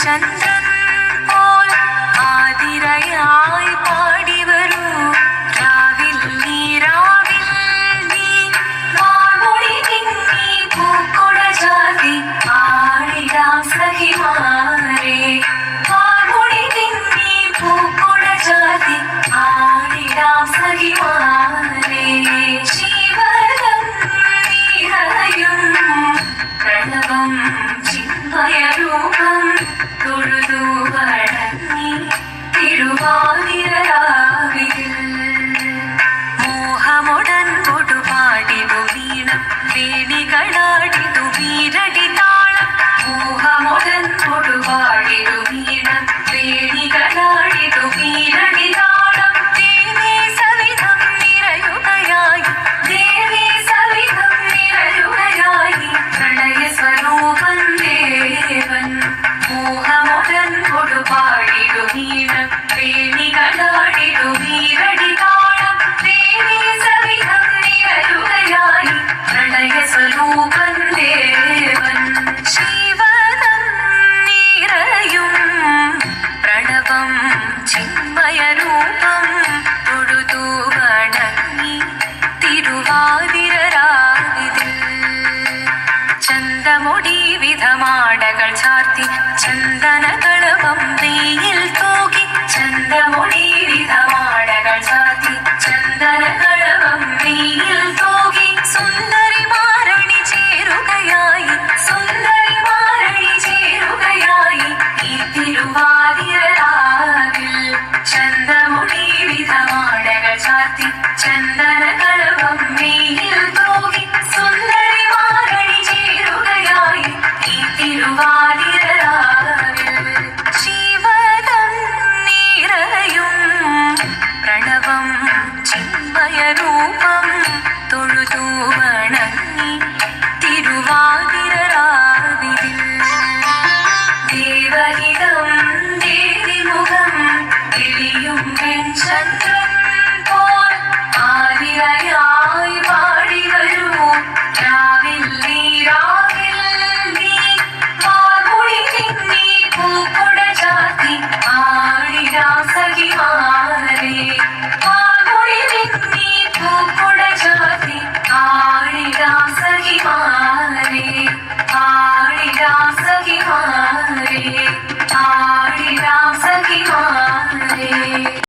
ചന്ദ്രൻ പോൽ ആതിരയായി പാടി വരൂ രാവിൽ നീ വാമൊഴി തിങ്ങി പൂക്കുട ചാർത്തി ആടിടാം സഖിമാരേ വാമൊഴി തിങ്ങി പൂക്കുട ചാർത്തി ആടിടാം സഖിമാരേ ശിവനം നിറയും പ്രണവം ചിന്മയരൂപം തൊഴുതു വണങ്ങി തിരുവാതിരരാവിൽ മോഹമുടൻ കൊടുപാടിതു വീണം വേണികളാടിതു വീരടി താളം മോഹമുടൻ കൊടുപാടിതു വീണം വേണികളാടിതു വീരടി താളം ദേവി സവിധം നിറയുകയായി ദേവി സവിധം നിറയുകയായി പ്രണയ സ്വരൂപൻ ദേവൻ മോഹമുടൻ കൊടുപാടിതു വീണം വേണികളാടിതു വീരടി താളം ദേവി സവിധം നിറയുകയായി പ്രണയ സ്വരൂപൻ ദേവൻ ശിവനം നിറയും പ്രണവം ചിന്മയരൂപം തൊഴുതു വണങ്ങി തിരുവാതിരരാവിതിൽ ചന്തമൊടി വിധമാടകൾ ചാർത്തി ചന്ദനകളവം വെയിൽ തൂകി ചന്തമൊടി വിധമാടകൾ ചാർത്തി ചന്ദനകളവം വെയിൽ തൂകി